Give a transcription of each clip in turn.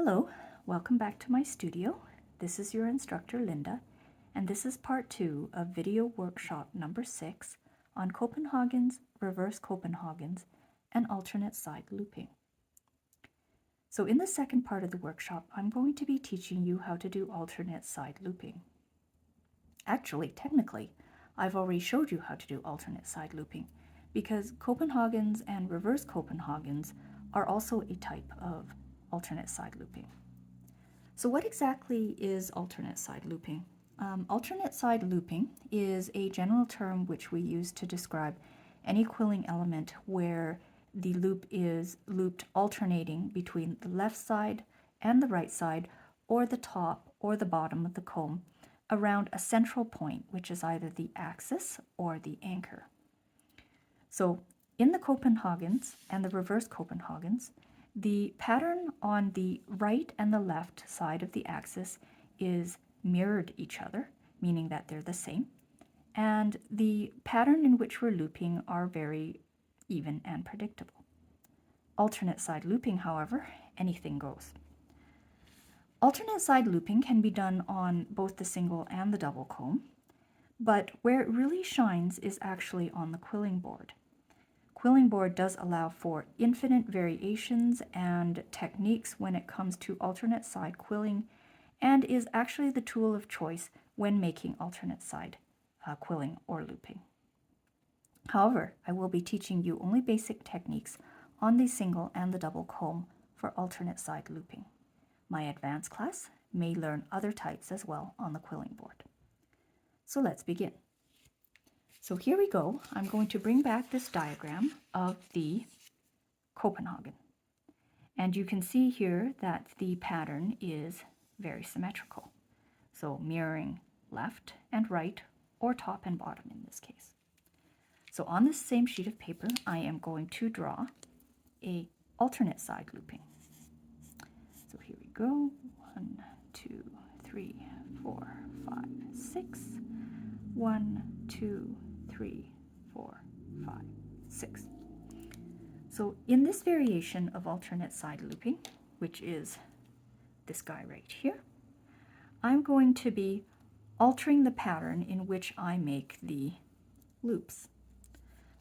Hello, welcome back to my studio. This is your instructor Linda, and this is part 2 of video workshop number 6 on Copenhagen's, reverse Copenhagens, and alternate side looping. So in the second part of the workshop, I'm going to be teaching you how to do alternate side looping. Actually, technically, I've already showed you how to do alternate side looping because Copenhagens and reverse Copenhagens are also a type of alternate side looping. So what exactly is alternate side looping? Alternate side looping is a general term which we use to describe any quilling element where the loop is looped alternating between the left side and the right side, or the top or the bottom of the comb, around a central point, which is either the axis or the anchor. So in the Copenhagens and the reverse Copenhagens, the pattern on the right and the left side of the axis is mirrored each other, meaning that they're the same, and the pattern in which we're looping are very even and predictable. Alternate side looping, however, anything goes. Alternate side looping can be done on both the single and the double comb, but where it really shines is actually on the quilling board. Quilling board does allow for infinite variations and techniques when it comes to alternate side quilling, and is actually the tool of choice when making alternate side quilling or looping. However, I will be teaching you only basic techniques on the single and the double comb for alternate side looping. My advanced class may learn other types as well on the quilling board. So let's begin. So here we go. I'm going to bring back this diagram of the Copenhagen. And you can see here that the pattern is very symmetrical. So mirroring left and right, or top and bottom in this case. So on this same sheet of paper, I am going to draw a alternate side looping. So here we go. 1, 2, 3, 4, 5, 6. 1, 2, 3, 4, 5, 6. So in this variation of alternate side looping, which is this guy right here, I'm going to be altering the pattern in which I make the loops.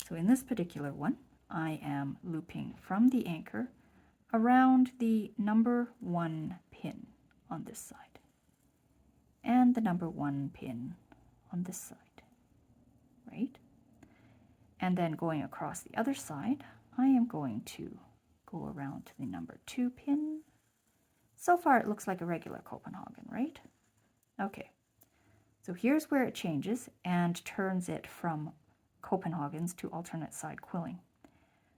So in this particular one, I am looping from the anchor around the number 1 pin on this side and the number 1 pin on this side. Right? And then going across the other side, I am going to go around to the number 2 pin. So far it looks like a regular Copenhagen, right? Okay, so here's where it changes and turns it from Copenhagens to alternate side quilling.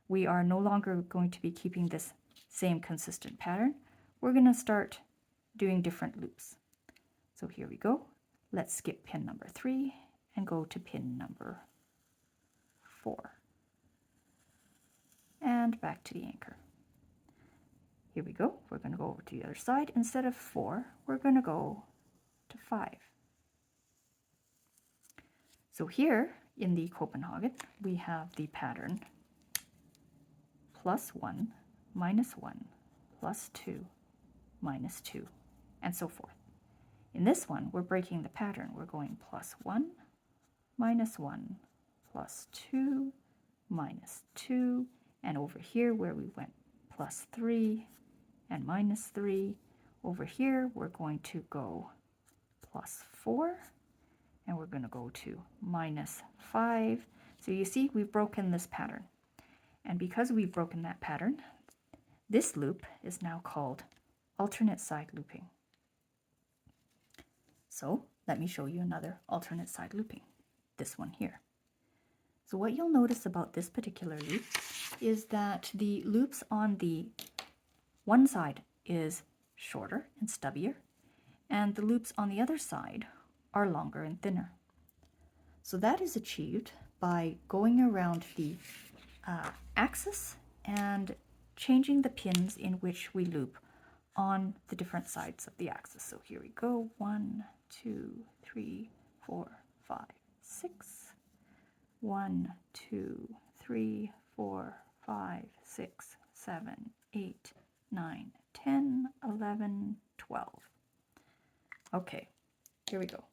We are no longer going to be keeping this same consistent pattern. We're going to start doing different loops. So here we go. Let's skip pin number 3 and go to pin number 4. And back to the anchor. Here we go. We're going to go over to the other side. Instead of 4, we're going to go to 5. So here in the Copenhagen, we have the pattern +1, -1, +2, -2, and so forth. In this one, we're breaking the pattern. We're going +1, -1, +2, -2, and over here where we went +3 and -3, over here we're going to go +4, and we're going to go to -5. So you see, we've broken this pattern. And because we've broken that pattern, this loop is now called alternate side looping. So let me show you another alternate side looping, this one here. So what you'll notice about this particular loop is that the loops on the one side is shorter and stubbier, and the loops on the other side are longer and thinner. So that is achieved by going around the axis and changing the pins in which we loop on the different sides of the axis. So here we go, 1, 2, 3, 4, 5, 6. 1, 2, 3, 4, 5, 6, 7, 8, 9, 10, 11, 12. Okay, here we go.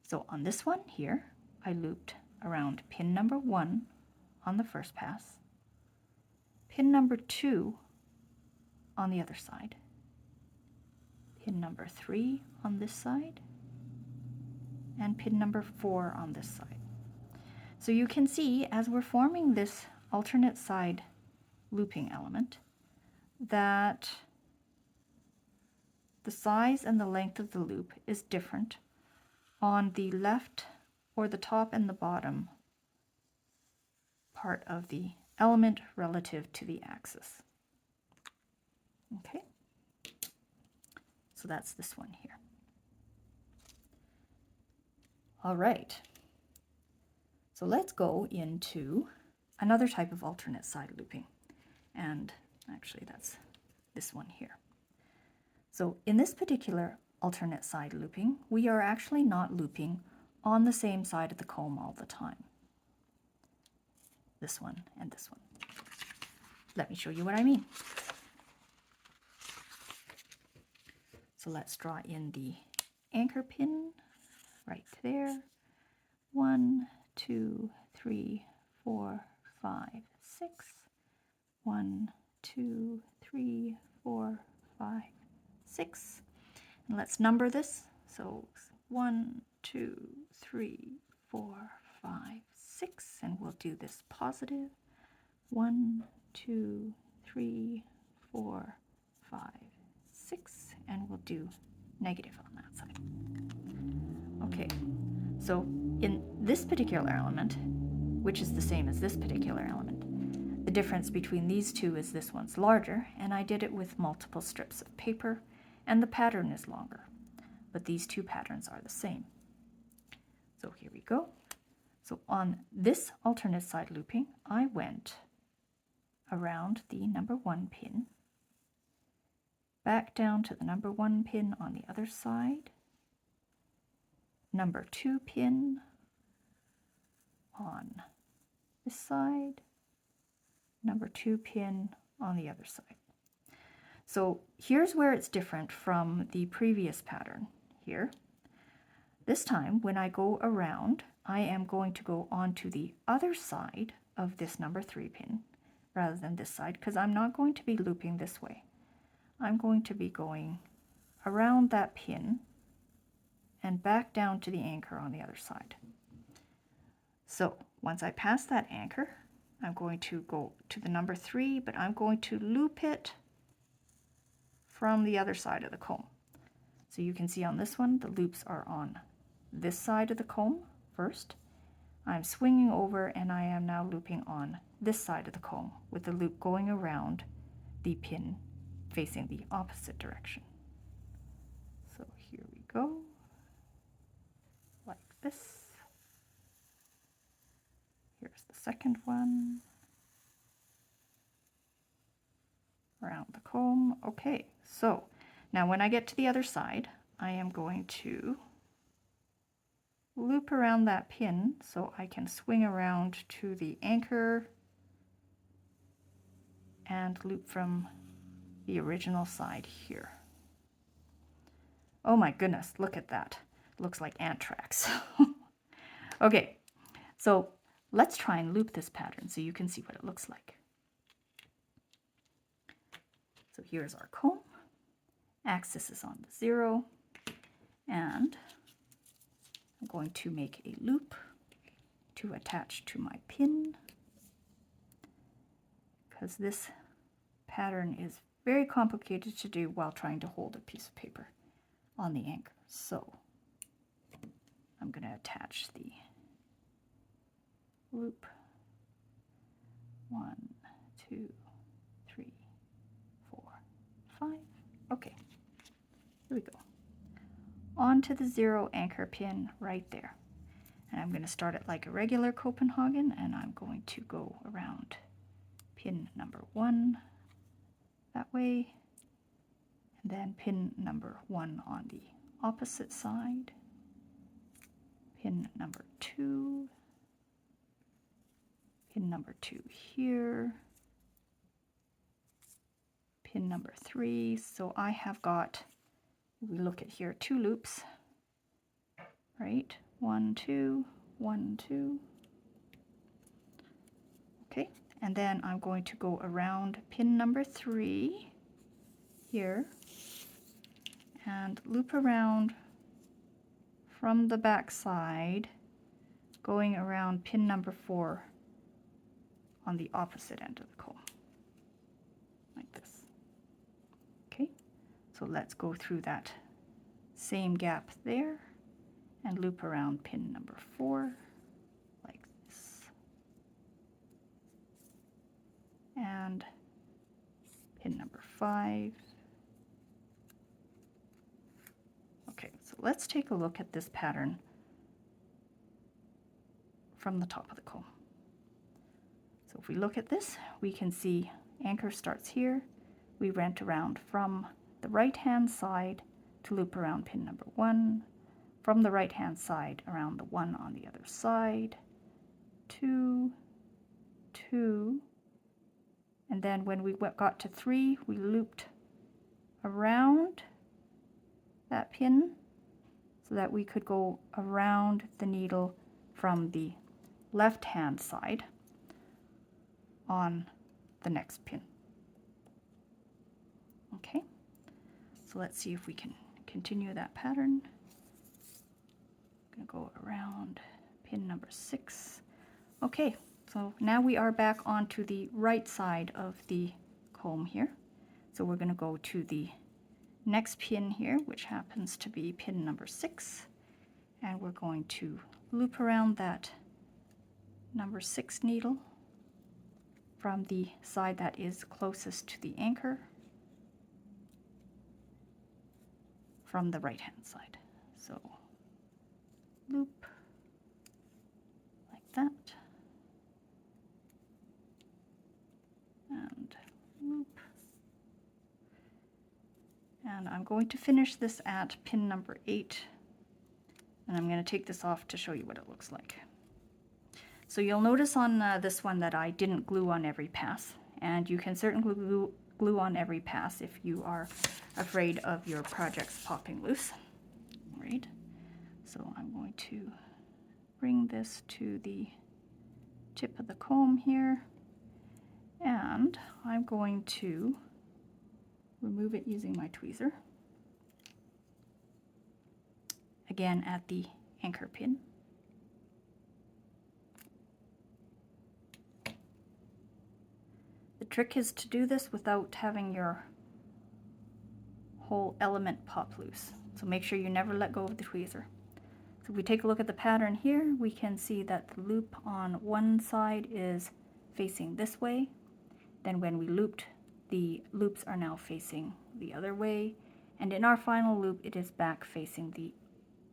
So on this one here, I looped around pin number 1 on the first pass, pin number 2 on the other side, pin number 3 on this side, and pin number 4 on this side. So you can see as we're forming this alternate side looping element that the size and the length of the loop is different on the left or the top and the bottom part of the element relative to the axis. Okay, so that's this one here. All right, so let's go into another type of alternate side looping, and actually that's this one here. So in this particular alternate side looping, we are actually not looping on the same side of the comb all the time. This one and this one. Let me show you what I mean. So let's draw in the anchor pin right there. 1, 2, 3, 4, 5, 6. 1, 2, 3, 4, 5, 6. And let's number this. So 1, 2, 3, 4, 5, 6. And we'll do this positive. 1, 2, 3, 4, 5, 6. And we'll do negative on that side. Okay, so in this particular element, which is the same as this particular element, the difference between these two is this one's larger, and I did it with multiple strips of paper, and the pattern is longer, but these two patterns are the same. So here we go. So on this alternate side looping, I went around the number 1 pin, back down to the number 1 pin on the other side, number 2 pin on this side, number 2 pin on the other side. So here's where it's different from the previous pattern here. This time when I go around, I am going to go onto the other side of this number 3 pin rather than this side, because I'm not going to be looping this way. I'm going to be going around that pin and back down to the anchor on the other side. So once I pass that anchor, I'm going to go to the number 3, but I'm going to loop it from the other side of the comb. So you can see on this one, the loops are on this side of the comb first. I'm swinging over and I am now looping on this side of the comb with the loop going around the pin facing the opposite direction. So here we go, like this. Here's the second one. Around the comb. Okay, so now when I get to the other side, I am going to loop around that pin so I can swing around to the anchor and loop from the original side here. Oh my goodness, look at that. Looks like ant tracks. Okay, so let's try and loop this pattern so you can see what it looks like. So here's our comb. Axis is on the 0, and I'm going to make a loop to attach to my pin, because this pattern is very complicated to do while trying to hold a piece of paper on the anchor. So I'm going to attach the loop. 1, 2, 3, 4, 5. Okay, here we go. Onto the 0 anchor pin right there. And I'm going to start it like a regular Copenhagen, and I'm going to go around pin number 1 that way, and then pin number 1 on the opposite side, pin number 2, pin number 2 here, pin number 3. So I have got, we look at here, 2 loops, right? 1, 2, 1, 2. Okay, and then I'm going to go around pin number 3 here and loop around from the back side, going around pin number 4 on the opposite end of the comb, like this. Okay, so let's go through that same gap there and loop around pin number 4 like this. And pin number 5. Okay, so let's take a look at this pattern from the top of the comb. So if we look at this, we can see anchor starts here. We went around from the right hand side to loop around pin number 1, from the right hand side around the 1 on the other side, 2, 2, and then when we got to 3, we looped around that pin so that we could go around the needle from the left hand side on the next pin. Okay, so let's see if we can continue that pattern. I'm going to go around pin number 6. Okay, so now we are back onto the right side of the comb here. So we're going to go to the next pin here, which happens to be pin number 6, and we're going to loop around that number 6 needle from the side that is closest to the anchor from the right hand side. So loop like that, and loop. And I'm going to finish this at pin number 8, and I'm going to take this off to show you what it looks like. So you'll notice on this one that I didn't glue on every pass, and you can certainly glue on every pass if you are afraid of your projects popping loose. All right, so I'm going to bring this to the tip of the comb here, and I'm going to remove it using my tweezer, again at the anchor pin. The trick is to do this without having your whole element pop loose, so make sure you never let go of the tweezer. So if we take a look at the pattern here, we can see that the loop on one side is facing this way. Then when we looped, the loops are now facing the other way, and in our final loop it is back facing the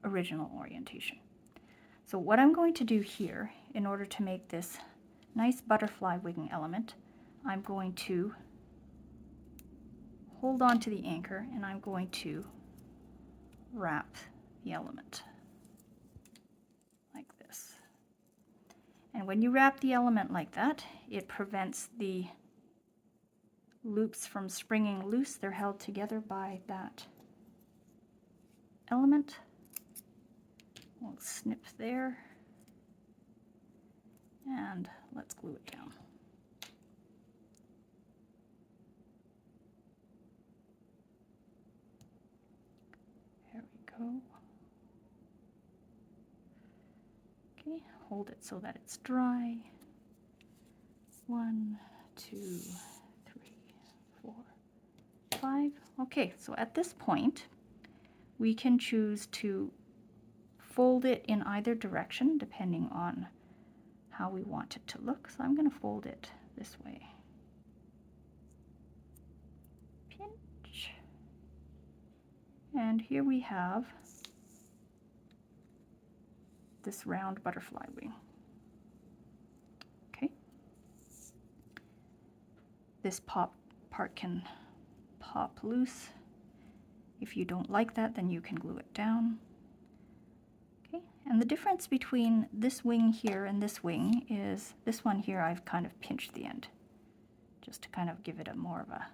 original orientation. So what I'm going to do here, in order to make this nice butterfly wing element, I'm going to hold on to the anchor and I'm going to wrap the element like this. And when you wrap the element like that, it prevents the loops from springing loose. They're held together by that element. We'll snip there, and let's glue it down. There we go. Okay, hold it so that it's dry. 1, 2, 3, 4, 5. Okay, so at this point, we can choose to fold it in either direction depending on how we want it to look. So I'm going to fold it this way. Pinch. And here we have this round butterfly wing. Okay. This part can pop loose. If you don't like that, then you can glue it down. Okay, and the difference between this wing here and this wing is this one here I've kind of pinched the end, just to kind of give it a more of a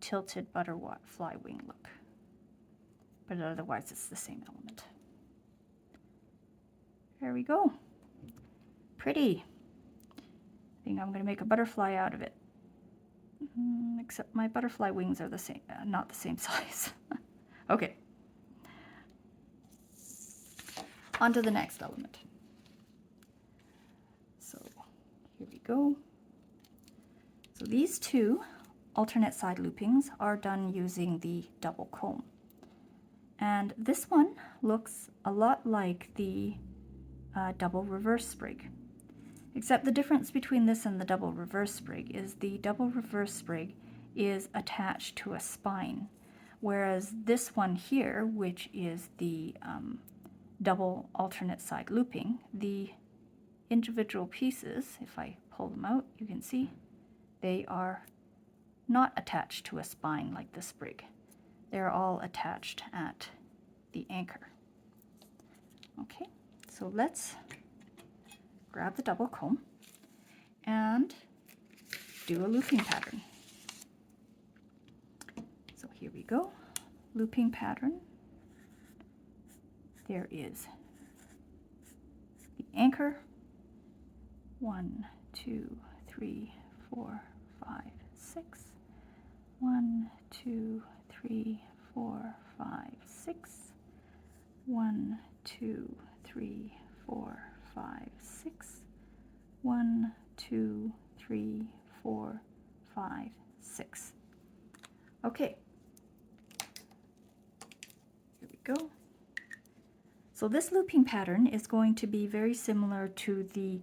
tilted butterfly wing look. But otherwise it's the same element. There we go. Pretty. I think I'm going to make a butterfly out of it. Except my butterfly wings are the same, not the same size. Okay. On to the next element. So here we go. So these two alternate side loopings are done using the double comb. And this one looks a lot like the double reverse sprig. Except the difference between this and the double reverse sprig is the double reverse sprig is attached to a spine, whereas this one here, which is the double alternate side looping, the individual pieces, if I pull them out, you can see they are not attached to a spine like the sprig. They're all attached at the anchor. Okay, so let's grab the double comb and do a looping pattern. So here we go, looping pattern. There is the anchor, 1, 2, 3, 4, 5, 6. 1, 2, 3, 4, 5, 6. 1, 2, 3, 4, 5, 6. 1, 2, 3, 4, 5, 6. Okay. Here we go. So this looping pattern is going to be very similar to the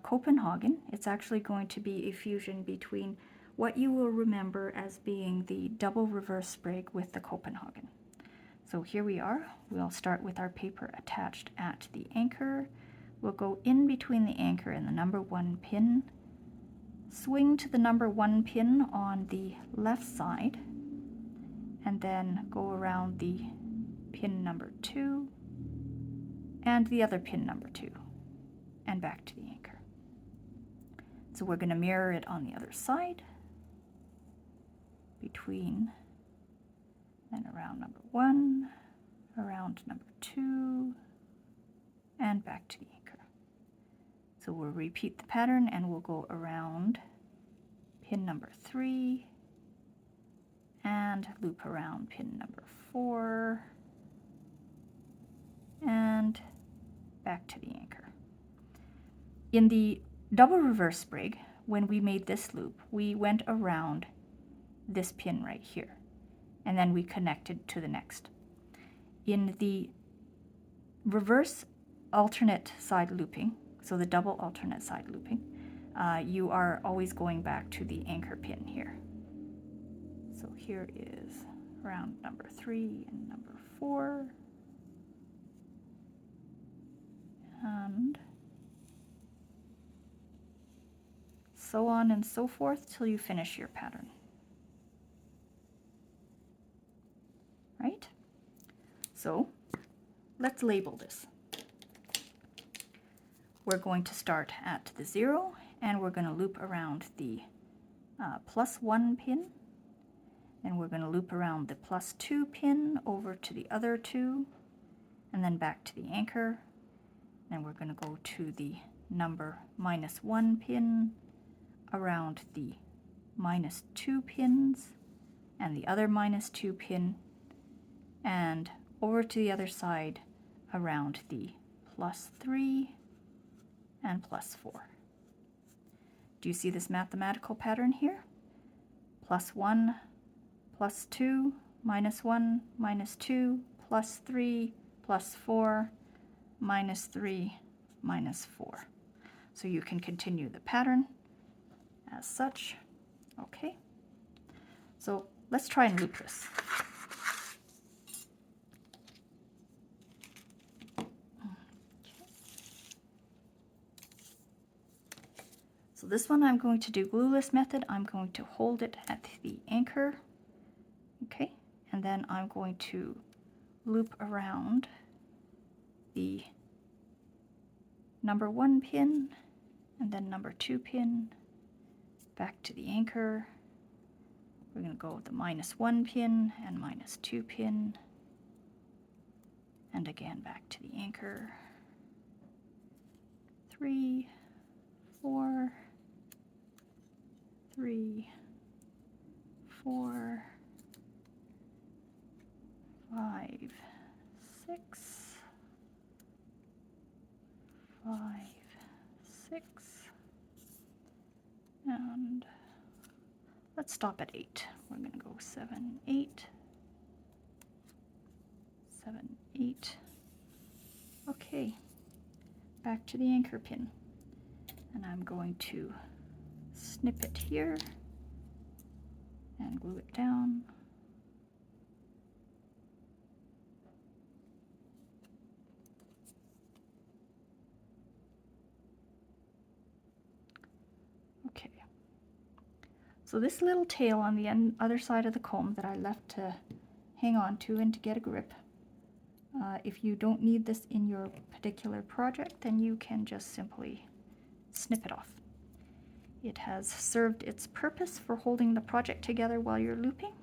Copenhagen. It's actually going to be a fusion between what you will remember as being the double reverse sprig with the Copenhagen. So here we are. We'll start with our paper attached at the anchor. We'll go in between the anchor and the number 1 pin, swing to the number 1 pin on the left side, and then go around the pin number 2 and the other pin number 2 and back to the anchor. So we're going to mirror it on the other side, between, then around number 1, around number 2, and back to the anchor. So we'll repeat the pattern and we'll go around pin number 3 and loop around pin number 4 and back to the anchor. In the double reverse sprig, when we made this loop, we went around this pin right here, and then we connected to the next. In the reverse alternate side looping, so the double alternate side looping, you are always going back to the anchor pin here. So here is round number 3 and number 4, and so on and so forth till you finish your pattern. Right? So let's label this. We're going to start at the 0 and we're going to loop around the +1 pin, and we're going to loop around the +2 pin over to the other 2 and then back to the anchor. Then we're going to go to the number -1 pin, around the -2 pins and the other -2 pin, and over to the other side around the +3 and +4. Do you see this mathematical pattern here? +1, +2, -1, -2, +3, +4, -3, -4. So you can continue the pattern as such. Okay, so let's try and loop this. So this one I'm going to do glueless method. I'm going to hold it at the anchor, okay, and then I'm going to loop around the number 1 pin and then number 2 pin, back to the anchor, We're going to go with the -1 pin and -2 pin, and again back to the anchor. 3, 4, 3, 4, 5, 6, 5, 6, and let's stop at 8. We're going to go 7, 8, 7, 8. Okay, back to the anchor pin, and I'm going to snip it here and glue it down. Okay, so this little tail on the other side of the comb that I left to hang on to and to get a grip, if you don't need this in your particular project, then you can just simply snip it off. It has served its purpose for holding the project together while you're looping.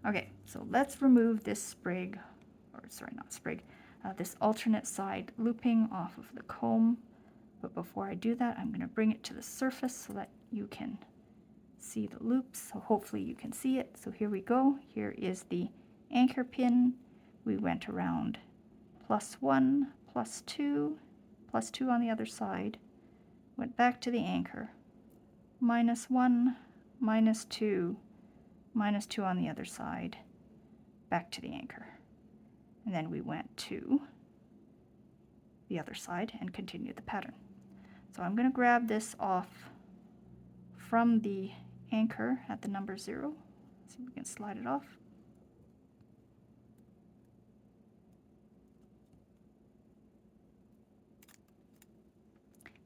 Okay, so let's remove this sprig, or sorry, not sprig, this alternate side looping off of the comb. But before I do that, I'm going to bring it to the surface so that you can see the loops. So hopefully you can see it. So here we go. Here is the anchor pin. We went around +1, +2, +2 on the other side, went back to the anchor, -1, -2, -2 on the other side, back to the anchor. And then we went to the other side and continued the pattern. So I'm going to grab this off from the anchor at the number 0. See if we can slide it off.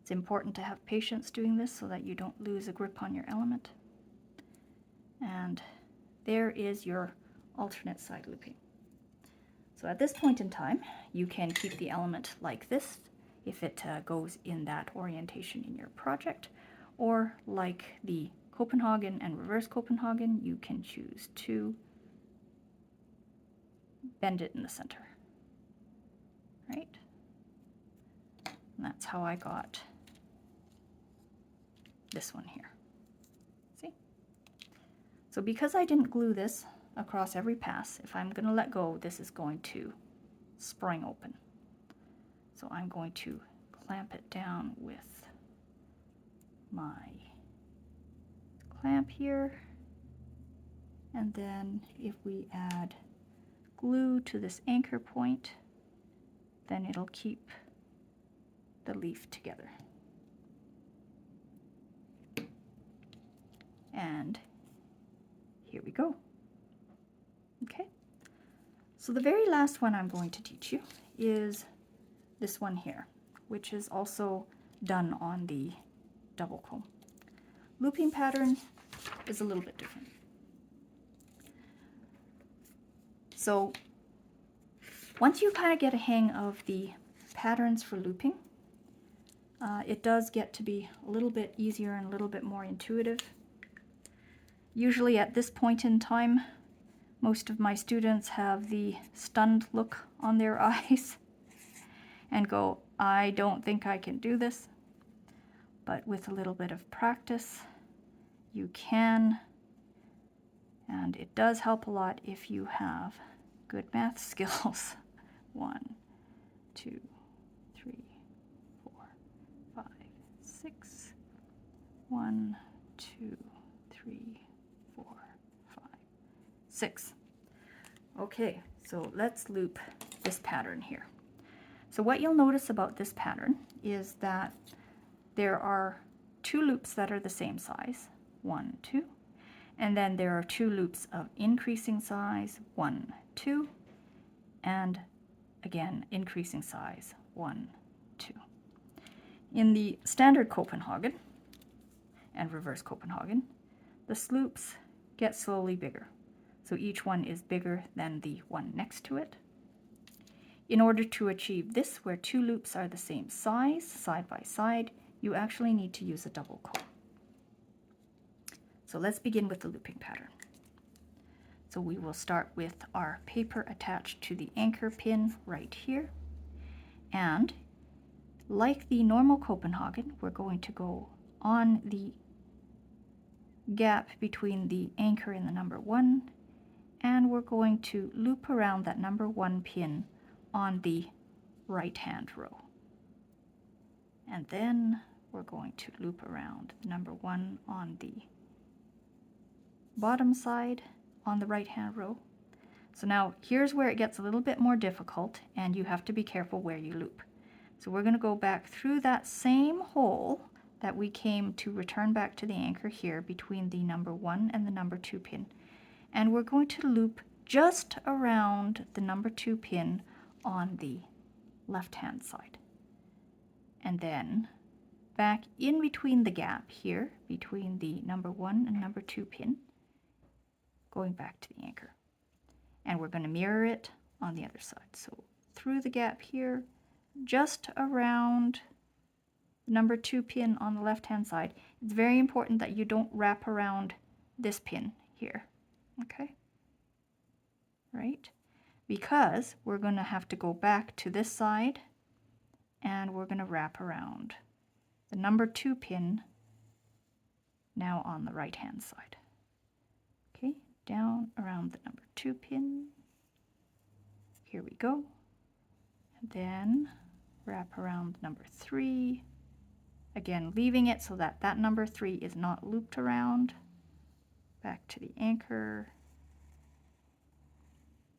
It's important to have patience doing this so that you don't lose a grip on your element. And there is your alternate side looping. So at this point in time, you can keep the element like this if it goes in that orientation in your project, or like the Copenhagen and reverse Copenhagen, you can choose to bend it in the center, right? And that's how I got this one here. See? So because I didn't glue this across every pass, if I'm going to let go, this is going to spring open. So I'm going to clamp it down with my clamp here. And then if we add glue to this anchor point, then it'll keep the leaf together. And here we go. Okay, so the very last one I'm going to teach you is this one here, which is also done on the double comb. Looping pattern is a little bit different. So once you kind of get a hang of the patterns for looping, it does get to be a little bit easier and a little bit more intuitive. Usually at this point in time, most of my students have the stunned look on their eyes and go, I don't think I can do this. But with a little bit of practice, you can. And it does help a lot if you have good math skills. 1, 2, 3, 4, 5, 6. 1, 2, 3, 4, 5, 6. Okay, so let's loop this pattern here. So what you'll notice about this pattern is that there are 2 loops that are the same size, 1, 2, and then there are 2 loops of increasing size, 1, 2, and again increasing size, 1, 2. In the standard Copenhagen and reverse Copenhagen, the loops get slowly bigger. So each one is bigger than the one next to it. In order to achieve this, where 2 loops are the same size, side by side, you actually need to use a double comb. So let's begin with the looping pattern. So we will start with our paper attached to the anchor pin right here. And like the normal Copenhagen, we're going to go on the gap between the anchor and the number 1, and we're going to loop around that number 1 pin on the right hand row. And then we're going to loop around the number 1 on the bottom side on the right hand row. So now here's where it gets a little bit more difficult, and you have to be careful where you loop. So we're going to go back through that same hole that we came to return back to the anchor here between the number 1 and the number 2 pin. And we're going to loop just around the number 2 pin on the left hand side. And then back in between the gap here between the number 1 and number 2 pin, going back to the anchor. And we're going to mirror it on the other side. So through the gap here, just around the number 2 pin on the left hand side. It's very important that you don't wrap around this pin here, okay? Right? Because we're going to have to go back to this side, and we're going to wrap around the number 2 pin now on the right hand side. Okay, down around the number 2 pin. Here we go. And then wrap around number 3. Again, leaving it so that that number 3 is not looped around. Back to the anchor,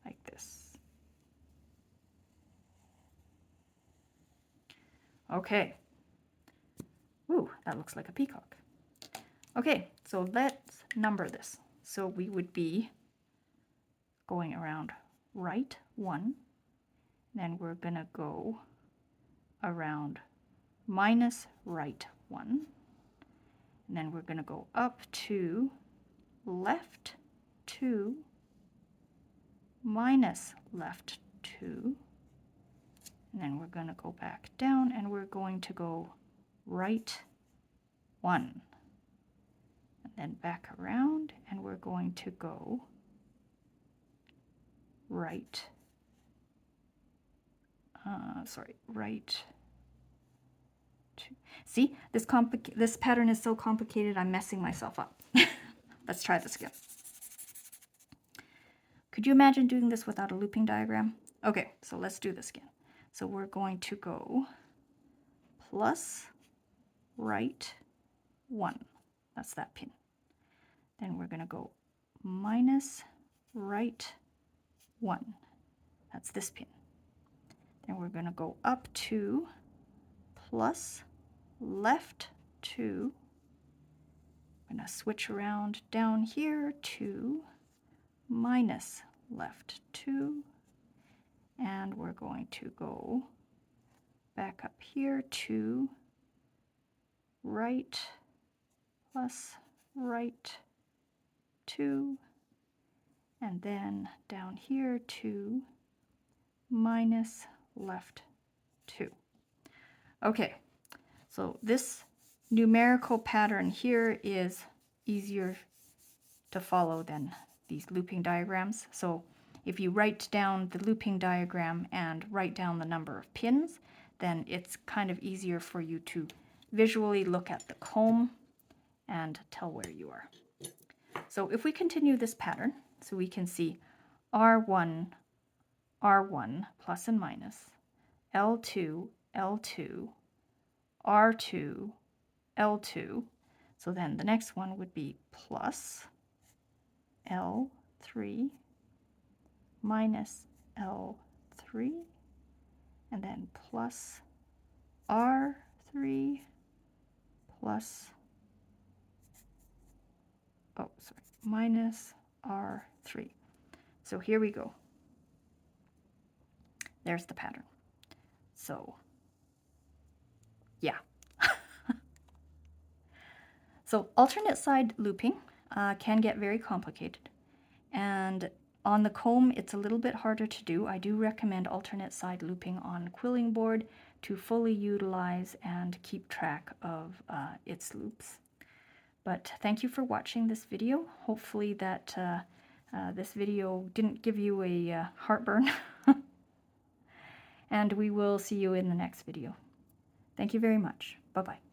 like this. Okay. Ooh, that looks like a peacock. Okay, so let's number this. So we would be going around right 1, then we're gonna go around minus right 1, and then we're gonna go up to left 2, minus left 2, and then we're gonna go back down, and we're going to go right 1, and then back around, and we're going to go right, right 2. See, this pattern is so complicated, I'm messing myself up. Let's try this again. Could you imagine doing this without a looping diagram? Okay, so let's do this again. So we're going to go plus right 1. That's that pin. Then we're going to go minus right 1. That's this pin. Then we're going to go up to plus left 2. I'm going to switch around down here to minus left 2. And we're going to go back up here to right plus right 2. And then down here to minus left 2. Okay, so this numerical pattern here is easier to follow than these looping diagrams. So if you write down the looping diagram and write down the number of pins, then it's kind of easier for you to visually look at the comb and tell where you are. So if we continue this pattern, so we can see R1, R1, plus and minus, L2, L2, R2, L2. So then the next one would be plus L3 minus L3, and then plus R3 plus, minus R3. So here we go. There's the pattern. So, yeah. So alternate side looping can get very complicated. And on the comb, it's a little bit harder to do. I do recommend alternate side looping on quilling board to fully utilize and keep track of its loops. But thank you for watching this video. Hopefully that this video didn't give you a heartburn. And we will see you in the next video. Thank you very much. Bye-bye.